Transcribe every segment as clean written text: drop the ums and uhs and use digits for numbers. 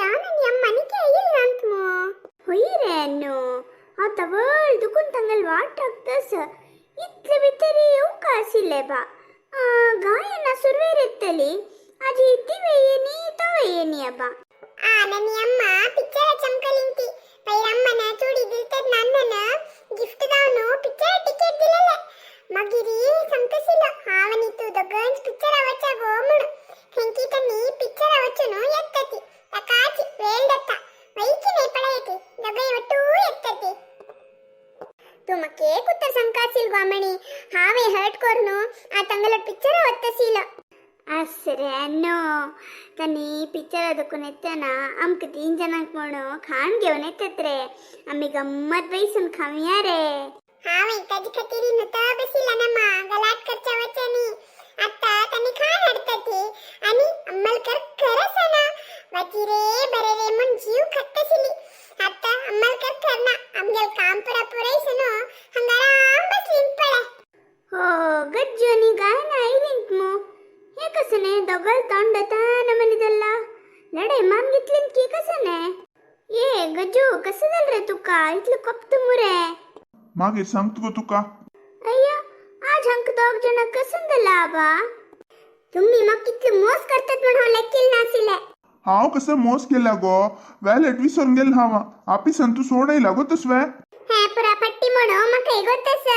ನಾನು ಅಮ್ಮನಿಗೆ ಇಲ್ಲ ಅಂತಮೋ ಹೊಯ್ರೆ ಅನ್ನು ಆ ತವಳ್ ದುಕುನ್ ತಂಗಲ್ ವಾಟಕ್ತಸ ಇತ್ಲೆ ಬಿತ್ತರಿ ಅವಕಾಶಿಲ್ಲೆ ಬಾ ಗಾಯನ ಸುರ್ವೇರೆತ್ತಲಿ ಅಜಿ ಇದ್ದಿವೆಯೇನಿ ತವೆಯೇನಿ ಅಬ್ಬ ನನಿ ಅಮ್ಮ ಪಿಕ್ಚರ್ ಚಮಕಲಿಂತಿ ಪೈರಮ್ಮನ ಚೂಡಿ ದಿಲ್ತದ ನನ್ನನ ಗಿಫ್ಟ್ ದಾವನು ಪಿಕ್ಚರ್ ಟಿಕೆಟ್ ದಿಲ್ಲಲ್ಲ ಮಗಿರಿ ಸಂಕಸಿಲ್ಲ ಹಾವನಿತು ದೊಗ್ಗಂಜ್ ಪಿಕ್ಚರ್ ಅವಚ್ಚ ಗೋಮುಡು ಹೆಂಕಿ ತನ್ನಿ ಪಿಕ್ಚರ್ ಅವಚ್ಚನು ಎತ್ತತಿ ತಕಾಚಿ ವೇಲ್ದತ್ತ ವೈಕಿನೆ ಪಡೆಯತಿ ದೊಗ್ಗೈ ಒಟ್ಟೂ ಎತ್ತತಿ ತುಮಕ್ಕೆ ಕುತ್ತ ಸಂಕಾಸಿಲ್ ಗೋಮಣಿ ಹಾವೆ ಹರ್ಟ್ ಕೊರ್ನು ಆ ತಂಗಲ ಪಿಕ್ಚರ್ ಒತ್ತಸಿಲ್ಲ ಅಸರೆ ಅನ್ನೋ ತನ್ನಿ ಪಿಕ್ಚರ್ ಅದಕ್ಕೂ ನೆತ್ತನ ಅಮ್ಕ 3 ಜನಕ್ಕೆ ಮಾಡೋಣ ಖಾನ್ಗೆ ಅವನೆತ್ತತ್ರೆ ಅಮ್ಮಿ ಗಮ್ಮತ್ ವಯಸ್ಸನ್ ಖಮ್ಯಾರೆ ಹಾವೆ ಕದಿ ಕತಿರಿ ನತ ಬಸಿಲ್ಲ ನಮ್ಮ ಗಲಾಟ್ ಖರ್ಚ ವಚನಿ ಅತ್ತ ತನ್ನಿ ಖಾನ್ ಹಡ್ತತಿ ಅನಿ ಅಮ್ಮಲ್ ಕರಸನ ವಜಿರೇ ಬರರೆ ಮುನ್ ಜೀವ ಕತ್ತಸಿಲಿ ಅತ್ತ ಅಮ್ಮಲ್ ಕರ್ನ ಅಮ್ಗಲ್ ಕಾಂಪುರ ಪುರೈಸನು ಹಂಗಾರ ಬಸ್ಲಿನ್ ಪಳೆ ಹೋ ಗಜ್ಜೋನಿ ಗಾಯನ ಐಲಿಂಕ್ಮು ಏಕಸನೆ ದೊಗಲ್ ತೊಂಡತ ನಮನಿದಲ್ಲ ನಡೆ ಮಾಮ್ಗಿತ್ಲಿನ್ ಕೇಕಸನೆ ಏ ಗಜ್ಜು ಕಸದಲ್ರೆ ತುಕ್ಕ ಇತ್ಲು ಕಪ್ತು ಮುರೆ मागे सांगतो तुका अय्या आज हंक दोग जण कसंदला बा तुम्ही मग किती मोस करतात म्हणून लेकिल नासिले हाव कसं मोस केला गो वॅलेट विसरून गेल हावा ऑफिसान तू सोडाय लागतस वे हे पुरा पट्टी म्हणो मग गोतस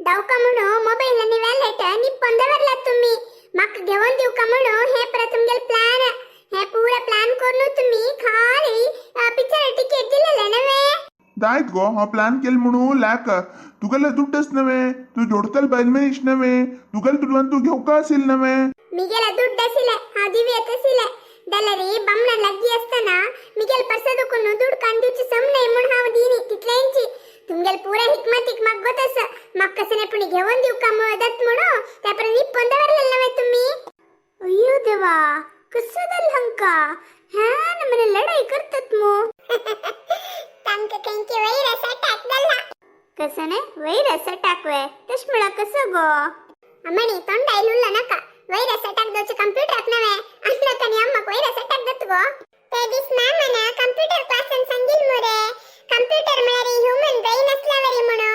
डावका म्हणो मोबाईल आणि वॅलेट निप्पंदवरला तुम्ही मग घेऊन देऊ का म्हणो हे पुरा तुमगेल प्लान हे पुरा प्लान करून तुम्ही खाली पिक्चर तिकीट दिलेले नवे दायत गो हा प्लॅन केल म्हणू लॅक तुगेला दुड्डस नवे तू जोडतल बैल मेश नवे तुगेल तुडवन तू घेऊ का असेल नवे मिगेला दुड्डसिले हा दिवे तसिले दलरी बमण लग्गी असताना मिगेल परसदकुनु दुड कांदूची समने म्हणून हाव दीनी तितलेंची तुमगेल पुरा हिकमतिक मग गोतस मग कसने पुणी घेऊन देऊ का मदत म्हणो त्यापर निप्पंदवरले नवे तुम्ही अय्यो देवा कसदल हंका हा नमने लढाई करतात मो तंक कंके वैरस अटॅक दल्ला कसने वैरस अटॅक वे तश्मळा कसं गो अमणी तोंड ऐलुल्ला नका वैरस अटॅक दोचे कंप्यूटर नवे असला तनी अम्मक वैरस अटॅक दत गो ते दिस मॅमन कंप्यूटर क्लासन संगिल मुरे कंप्यूटर मेरी ह्यूमन ब्रेन असलावरी म्हणो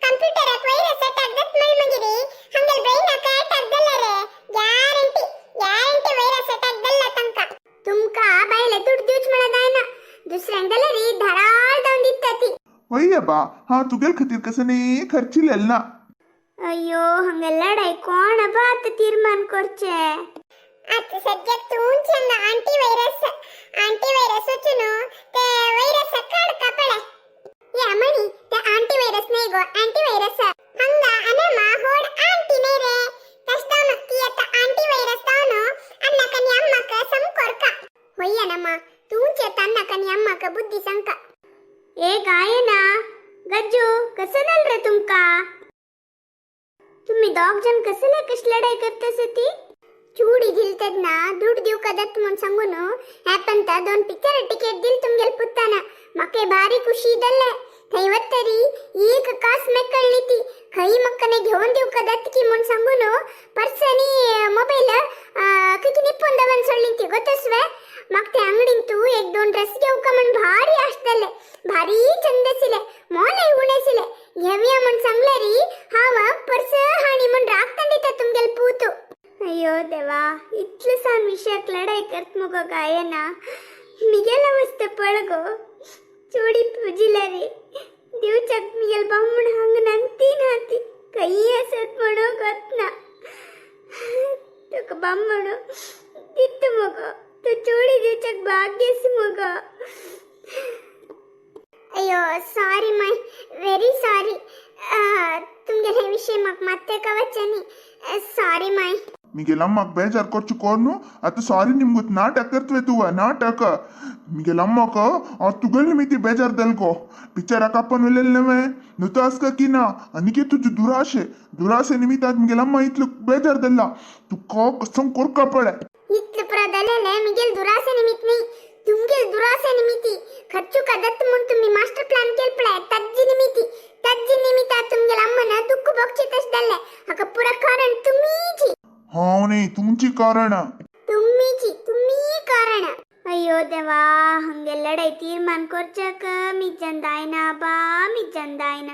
कंप्यूटरक वैरस अटॅक दत मळ मगिरी हंगल ब्रेन का अटॅक दल्ला रे ग्यारंटी वैरस अटॅक दल्ला तंका तुमका बायले तुड दिवच म्हणा दायना दुसऱ्यांगला री धडाळ दाऊन दित्तती वಯ್ಯ ಬಾ ಹಾ ತುಗೇಲ್ ಖತೀರ್ ಕಸನೇ ಖರ್ಚಿಲೆಲ್ಲ ಅಯ್ಯೋ ಹಂಗೆಲ್ಲ ಡೈ ಕೋಣ ಬಾತ್ ತೀರ್ಮಾನ ಕೊರ್ಚೆ ಅತ್ ಸದ್ಯಕ್ ತೂಂಚಂಗ ಆಂಟಿ ವೈರಸ್ ವಚುನು te ವೈರಸ್ ಕಡ್ ಕಪಳೆ ಯಾ ಮಣಿ te ಆಂಟಿ ವೈರಸ್ ನೇಗೋ ಆಂಟಿ ವೈರಸ್ ಹಂಗ ಅನಮ ಹೋಡ್ ಆಂಟಿ ನೇರೆ ಕಷ್ಟಮ ಕಿಯತ ಆಂಟಿ ವೈರಸ್ ತಾನು ಅನ್ನ ಕನಿ ಅಮ್ಮಕ ಸಂಕೊರ್ಕ ಹೊಯ್ಯ ನಮ್ಮ ತೂಂಚೆ ತನ್ನ ಕನಿ ಅಮ್ಮಕ ಬುದ್ಧಿ ಸಂಕ ए गायना गज्जू कसं झालं रे तुमका तुम्ही दोघ जण कसले कश लढाई करतसती चूडी दिलतद ना दूड देऊ का दत्त म्हणून सांगून ह्यापंत 2 पिक्चर तिकीट दिल तुमगेल पुत्ताना मके भारी खुशी दल्ले थैवत्तरी एक कास मेकळलीती खई मक्कने घेऊन देऊ का दत्त की म्हणून सांगून पर्सनी मोबाईल किती निप्पंदवन सोडलीती गोतस्वे मग ते अंगडींतू 1-2 ड्रेस घेऊ का म्हणून भारी असतले भारी चंदसिले मोले उणेसिले घेऊया म्हणून सांगले री हाव पर्स हाणी म्हणून राखतंडिता तुमगेल पूतू अय्यो देवा इतलं सान विषयाक लढाई करत मग गायना मिगेल अवस्थे पळगो चोडी पूजिला रे दिवचक मिगेल बामण हंग नंती नाती कई असत म्हणो गतना तो बामण तित्त मग तो चोडी दिवचक भाग्यस मग अಯ್ಯೋ ಸಾರಿ ಮೈ ವೆರಿ ಸಾರಿ तुमगे हे विषय मग ಮತ್ತೆ ಕವಚನಿ ಸಾರಿ ಮೈ ಮಿಗೆಲ್ ಅಮ್ಮಕ್ ಬೇಜಾರ್ ಕೊರ್ಚು ಕೋರ್ನು ಅತ್ತು ಸಾರಿ ನಿಮ್ಗುತ್ ನಾಟಕ ಕರ್ತವೆ ತುವ ನಾಟಕ ಮಿಗೆಲ್ ಅಮ್ಮಕ ಆ ತುಗಲ್ ನಿಮಿತಿ ಬೇಜಾರ್ ದಲ್ಗೋ ಪಿಕ್ಚರ್ ಅಕಪ್ಪನ್ ವೆಲೆಲ್ ನವೆ ನುತಾಸ್ಕ ಕಿನಾ ಅನಿಕೆ ತುಜು ದುರಾಸೆ ನಿಮಿತ ಆದ್ ಮಿಗೆಲ್ ಅಮ್ಮ ಇತ್ಲು ಬೇಜಾರ್ ದಲ್ಲ ತುಕ್ಕ ಕಸಂ ಕೊರ್ಕ ಪಡೆ इतल प्रदलेले मिगेल दुरासे निमित्नी तुमगेल दुरासे निमित्ती खर्चू का दत्त म्हणून तुम्ही मास्टर प्लान केल पळे तज्जी निमित्त तुमगेल अम्मना दुःख बक्षी तस दल्ले अका पुरा कारण तुम्हीची हाव नाही तुमची कारण तुम्ही कारण अय्यो अयो देवा हंगे लड़ाई तीर्मान करचक मी चंदायना बा मी चंदायना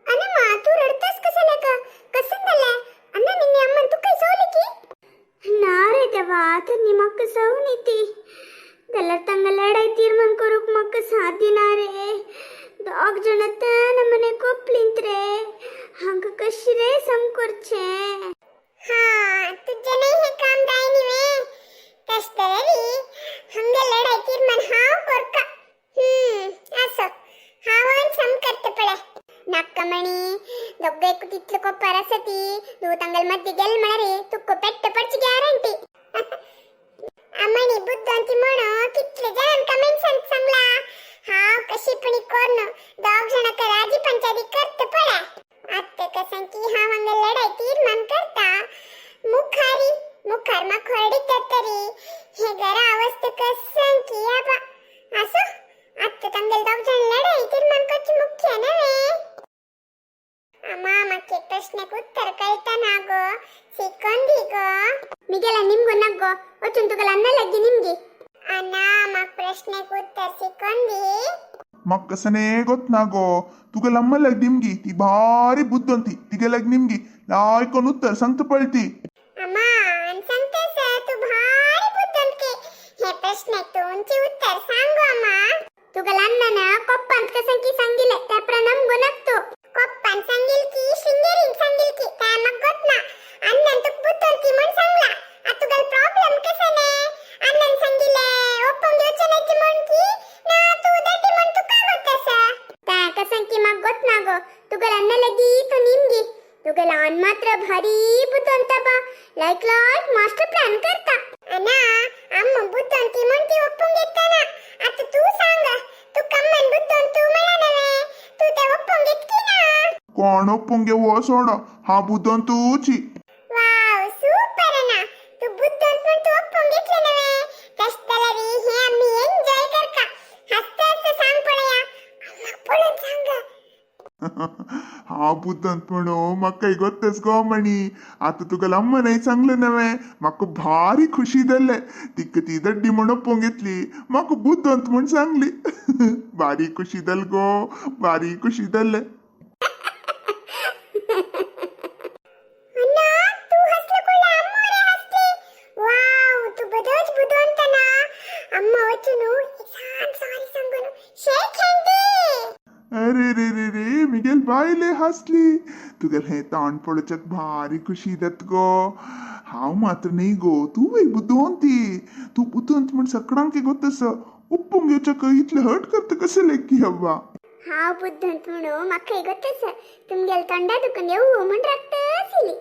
अने मा तू रडतस कशाला का कसं झालं अण्णा निन्ने अम्मा तू काय सोली की ना रे देवा तर निमक सवनी ती त्याला तंग लढाई तीर्मान करूक मक साधिना रे दोग जण नमने कोपलिंत रे हंग कशी रे समकोरचे हाँ तुझे नहीं है काम दायनी में कष्टरी हंगे लढाई तीर्मान हाव कोरका असं हावन सम करते पडे नक्कमणी दोग्गे कुतित्ल को परसती दो तंगल मध्य गेल मळरे तुक्को पेट्ट पडची ग्यारंटी अमणी बुद्धंती म्हणो कितले जण कमेंट सांगला हाव कशी पणी कोण दोग जण कराजी पंचायती करते पडे आत्ते कसंकी हाव हंगे लढाई तीर्मान करता मुखारी मुखार मा खोरडी तरी हे गरा अवस्था कसं किया बा असं आत्ते तंगल दोग जण लढाई तीर्मान करची मुख्य नवे अम्मा मके प्रश्नक उत्तर कळता ना गो सिकोंदी गो मिगेला निम्गो नगो वचून तुगला अन्न लग्गी निम्गी अण्णा मग प्रश्नक उत्तर सिकोंदी मग कसने गोत ना गो तुगेलम्मलग निम्गी ती भारी बुद्धंती तिगेलग निम्गी लायकोन उत्तर सांगत पळती अम्मा अन सांगतेस तू भारी बुद्धंती हे प्रश्नक तू उंची उत्तर सांगो अम्मा तुगला अन्न कोप्पंत कसंकी सांगिले त्या प्रणाम गुणक्तो कोप्पन सांगिल की शिंगेरीन सांगिल की काय मग गोत ना अन्न तू बुद्धंती म्हण सांगला अतुगल प्रॉब्लेम कसने अन्न सांगिले ओपंग योचनेची म्हण की ना तू दटी म्हण तू का गोतस त्या कसंकी मग गोत ना गो तुगल अन्न लगी तो निमगी तुगल अन मात्र भारी बुद्धंत बा लाइक मास्टर प्लान करता अना अम्म बुद्धंती म्हणती ओपंग येता ना आता तू सांग तू कम्मन बुद्धंतू मला नवे तू ते ओपंग येत की ना कोण ಒಪ್ಪಂಗೆ ಓ ಸೋಡ ಹಾ ಬುದ್ಧಂತೂಚಿ वाव सुपर ना तू बुद्धंत पण तू ओपंग घेतले नवे कष्टलरी हे आम्ही एन्जॉय करका हसते हसते सांग पडया अम्मा पळून सांग हा बुद्धंत म्हणो मग काही गोत्तेस गो मणी आता तुगेल अम्म नाही सांगलं नवे मग भारी खुशी दल्ले तिक ती दड्डी म्हण ಒಪ್ಪಂग घेतली मग बुद्धंत म्हण सांगली भारी खुशी दल गो भारी खुशी दल्ले अन्ना तू हसलं कोला अम्मा रे हसली वाव तू बदच बुद्धंत ना अम्मा वचुनु छान सॉरी सांगुनु शेक हँडी अरे रे रे रे मिगेल बायले हसली तुगेल हे ताण पडचक भारी खुशी दत गो हाव मात्र नाही गो तू एक बुद्धवंती तू बुद्धवंत म्हण सगळ्यांके गोतस उप्पंग योचक इतले हट करते कसे लेखी हव्वा हाव बुद्धंत म्हणू मक्कई ಗೊತ್ತಸ तुमಗೆल ತೊಂಡ दुखन येऊ म्हण राखतसिली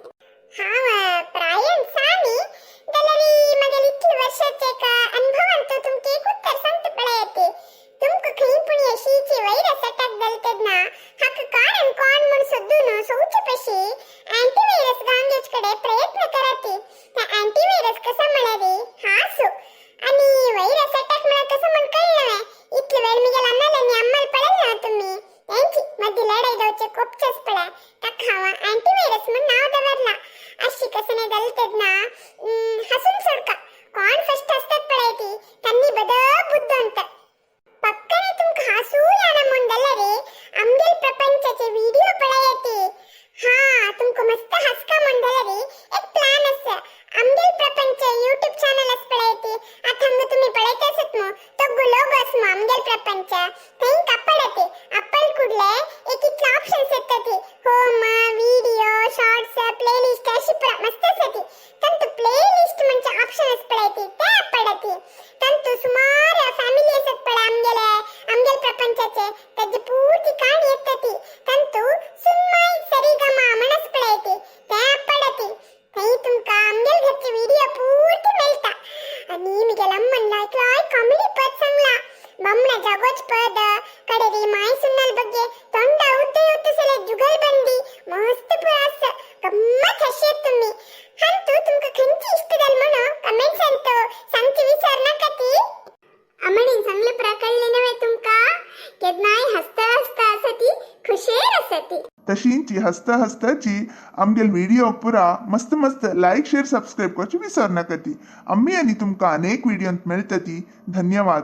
हाव प्रायन सानी दलरी मगल इतले वर्षाचे का अनुभव अंतो तुमके एक उत्तर सांगते पळयते तुमको खई पण यशीची वैरस अटक दलतेद ना हक कारण कोण म्हण सद्दून सौच पशी अँटीव्हायरस गांगेज कडे प्रयत्न करते त्या अँटीव्हायरस कसा म्हणा रे हासो आणि वैरस अटॅक मला कसं म्हण कळलं इतले वेळ मी गेला ना आणि अम्माला पडेल ना तुम्ही यांची मध्ये लढाई दौचे कोपचस पडा त्या खावा अँटीव्हायरस म्हण नाव दवरला अशी कसं नाही दलतेद ना हसून सोडका कोण फर्स्ट असतात पडायची त्यांनी बदल बुद्धंत पक्कने तुमका हसू याना म्हण दला रे आमगेल प्रपंचाचे व्हिडिओ पडायते हा तुमको मस्त हसका म्हण दला रे एक प्लॅन असं आमगेल प्रपंच YouTube चॅनल अस पडायते आता हम तुम्ही पडायचे असत मग तो गुलोग अस मग आमगेल प्रपंच थैंक पडते आपण कुडले एक एक ऑप्शन्स येतात होम व्हिडिओ शॉर्ट्स प्लेलिस्ट अशी मस्त असते तंतु प्लेलिस्ट म्हणजे ऑप्शन्स पडायते ते पडते तंतु सुमार फॅमिली असत पडा आमगेल प्रपंचाचे त्याची पूर्ती कहाणी येतात तंतु सुनमाई सरीगमा म्हणस पडायते ते पडते काही तुमका आमगेल घरचे व्हिडिओ पूर्ती मिळता आणि मी गेला म्हणला काय कॉमेडी पद सांगला बमणा जगोच पद कडेरी माय सुन्नल बग्गे तोंड उद्दे उतसले जुगलबंदी मस्त पुरास गम्मत हशे तुम्ही हंतु तुमका खंची इष्टदल म्हणो कमेंट सांगती विचार नका ती अमणी चांगले प्रकळले नव्हे तुमका केदनाय हसता हसता असती खुशेर असत जाती. तशींची हसता हसताची आमगेल व्हिडिओ पुरा मस्त मस्त लाईक शेअर सबस्क्राईब करची विसर नाका ती. आम्ही आणि तुमका अनेक व्हिडिओत मेळता ती. धन्यवाद.